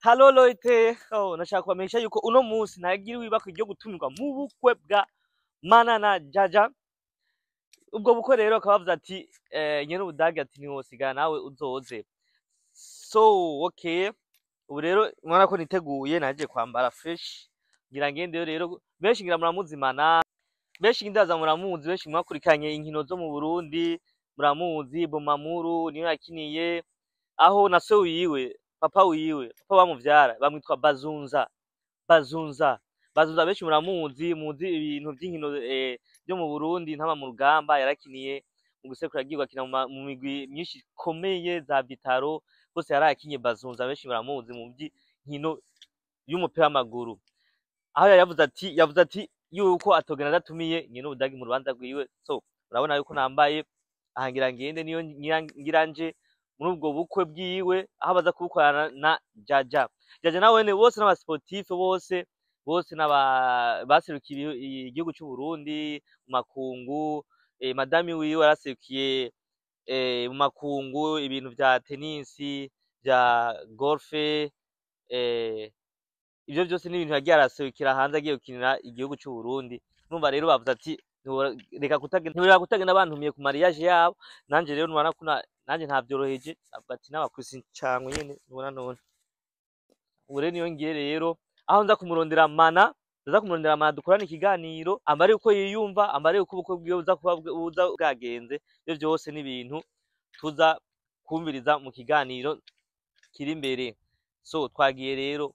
Halo Loite, nashaka kubamenyesha yuko uno munsi nagiriwe ibako ryo gutumirwa mu bukwe bwa Mana na Jaja. Ubwo bukwe rero akaba bavuze ati nyene ubudagi ati ntiwosigara nawe uzoze. So okay, ubu rero mwana ko niteguye naje kwambara fresh ngira ngende rero benshi ngira muramuzimana, benshi ndaza muramuzi, benshi mwakurikanye inkino zo mu Burundi muramuzi. Bomamuru niyo yakiniye aho na se wiwe papa bamuvyara bamwitwa Bazunza benshi muramuzi, muzi ibintu by'inkino byo mu Burundi ntaba mu rugamba yarakiniye mu gusekura girwa kina mu migwi myinshi komeye za Vitaro bose yarakinye. Bazunza benshi muramuzi mu by'inkino y'umupira w'amaguru, aho yavuze ati yuko atogena adatumiye nyine ubudagi mu rubanza rwiwe. So urabona yuko nambaye ahangira ngende niyo ngiranje muri ubwo bukwe bwiwe aho baza kubukorana na Jaja nawe bose n'abasportif bose baserukiye igihugu cy'u Burundi mu makungu. Madame wiwe araserukiye mu makungu ibintu vya tenisi vya golfe, ivyo byose ni ibintu yagiye araserukira hanze agiye gukinira igihugu cy'u Burundi. Numva rero bavuze ati reka kutagenda bantumiye ku mariage yabo, nanje rero nubona ko nanje ntavyoroheje ati n'abakusi cyangwa nyene nubona none. Ubu rero niyo ngiye rero aho nza kumurondera Mana, dukorana ikiganiro ambare uko yiyumva, ambare uko ubukwe bwiwe buza bwagenze. Ivyo byose ni ibintu tuza kumviriza mu kiganiro kiri imbere. So twagiye rero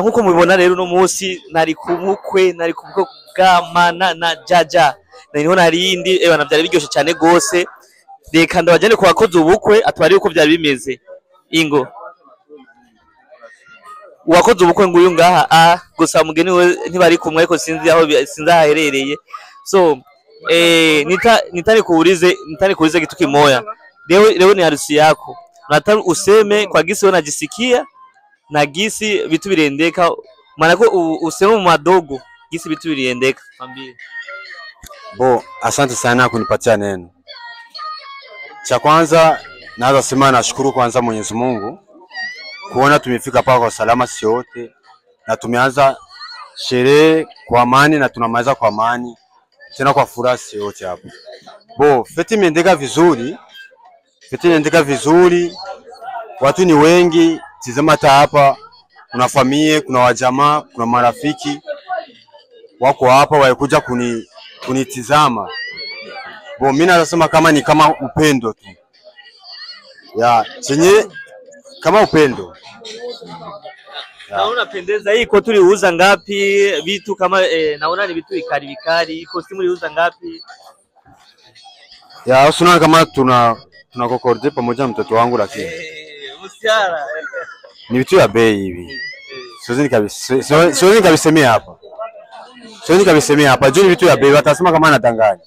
nkuko mubibona rero uno munsi nari ku bukwe bwa Mana na Jaja, niho narindi byari biryoshe cyane gose. Reka ndabajane ku bakoze ubukwe atwari uko byari bimeze. Ingo uwakoze ubukwe nguyu ngaha gusa mugeni we ntibari kumwe ariko sinzi aherereye. So nitani kuulize kitu kimoya leo ni harusi yako, nataka useme kwa gisi unajisikia na gisi vitu virendeka, maana ko useme mu madogo gisi vitu virendeka. Mwambie. Asante sana kunipatia neno. Cha kwanza naweza sema nashukuru kwanza Mwenyezi Mungu kuona tumefika paka kwa salama wote, na tumeanza sherehe kwa amani na tunamaliza kwa amani tena kwa furaha wote hapo. Feti imeendeka vizuri, watu ni wengi, tizama hata hapa kuna familia, kuna wajamaa, kuna marafiki wako hapa walikuja kunitizama. Mimi nasema kama ni kama upendo tu. Chenye kama upendo. Naona pendeza hii tuli uza ngapi vitu kama naona ni vitu vikali costume uliuza ngapi? Usiona kama tuna kokorde pamoja na mtoto wangu, lakini msiara ni vitu ya bei hivi. Siwezi nikavisemea hapa. Juu ni vitu ya bei, watasema kama nadanganya.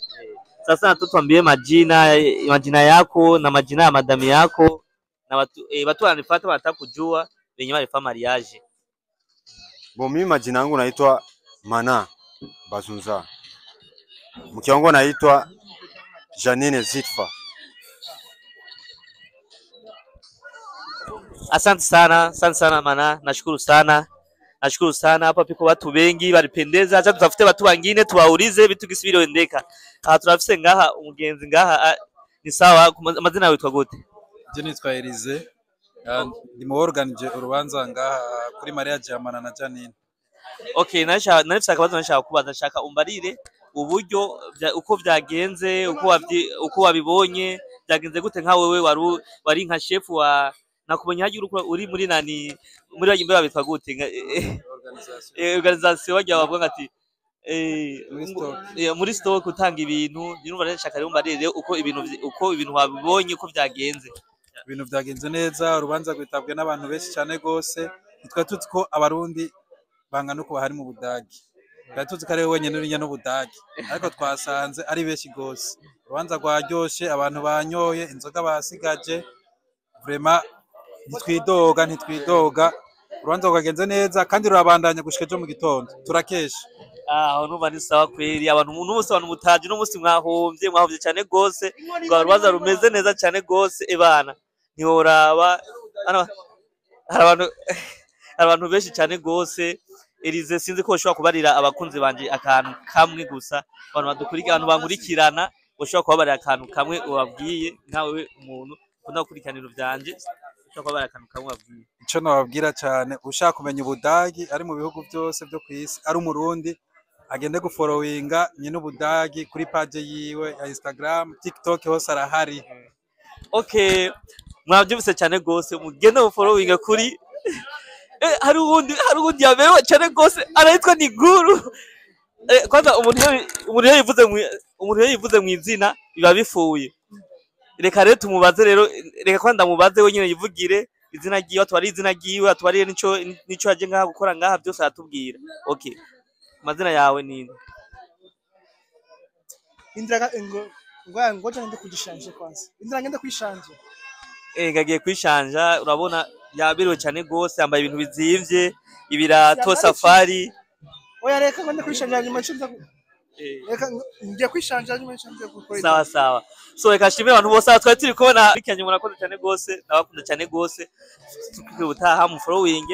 Sasa tuambie majina yako na majina ya madami yako, na watu wanifuata wanataka kujua wenye walifa mariage. Mimi majina yangu naitwa Mana Bazunza. Mke wangu anaitwa Janine Zitfa. Asante sana Mana, nashukuru sana hapa piko watu wengi baripendeza. Acha tutafute watu wengine tuwaulize vitu gisibiro endeka. Turafise ngaha umugenzi ngaha ni sawa. Amazina yawe gute? Je nitwa Elize, ndimo organize urubanza ngaha kuri mariage ya Mana na Janine. Okay, nashaka akabazo nashaka kubaza, nshaka umbarire uburyo uko vyagenze, uko wabibonye byagenze gute nka wewe wari nka chef wa nakubonye haje uri muri nani muri bagimbe babitwa gute organisation wajya bavuga ati muri stock utanga ibintu. Nyirumva nashaka rero umbarire uko ibintu wabibonye uko vyagenze. Ibintu vyagenze neza, urubanza rwitabwe n'abantu benshi cyane gose. Nitwa tuzi ko abarundi bangana uko bahari mu Budagi, tuzi ko ari wenyine uri no Budagi, ariko twasanze ari benshi gose. Urubanza rwaryoshe, abantu banyoye inzoga basigaje, vraiment ntitwidoga. Urubanza rwagenze neza kandi rurabandanya gushika ejo mu gitondo turakesha. Aho numva ni sawa kweri. Abantu n'umunsi abantu mutaje n'umunsi mwahovye cyane gose, rwa rubanza rumeze neza cyane gose. Ebana ntiworaba Hano hari abantu benshi cyane gose. Elize sinzi ko ushobora kubarira abakunzi banje akantu kamwe gusa, abantu badukurikirana, abantu bankurikirana ushobora kubabarira akantu kamwe ubabwiye, nkawe umuntu ukunda gukurikiranira byanje ushobora kubabarira akantu kamwe ubabwiye. Ico nababwira cyane, ushaka kumenya Ubudagi ari mu bihugu byose byo kwisi, ari umurundi agende gufollowinga nyine Ubudagi kuri page yiwe ya Instagram, TikTok, hose arahari. Okay, mwabyumvise cyane gose, mugende gufollowinga kuri hari ubundi yabewe cyane gose arayitwa ni Guru. Kwanza umuntu yivuze mu izina biba bifuye. Reka rero tumubaze rero, reka kwanda mubaze we nyine yivugire izina giye, atwari izina giye, atwari nico yaje ngaha gukora ngaha byose atubwira. Okay, mazina yawe ninde? Indra ngo ngende kugishanje kwanza. Indra ngende kwishanje. Ngagiye kwishanja, urabona yaberewe cyane gose, yambaye ibintu bizimvye, ibirato safari. Oya reka ngende kwishanja nyuma nshinza. Reka ngiye kwishanja nyuma nshinza gukora. Sawa sawa. So reka shimira abantu bose twari turi kubona bikanye, murakoze cyane gose, nabakunda cyane gose. Tukubutaha mu following.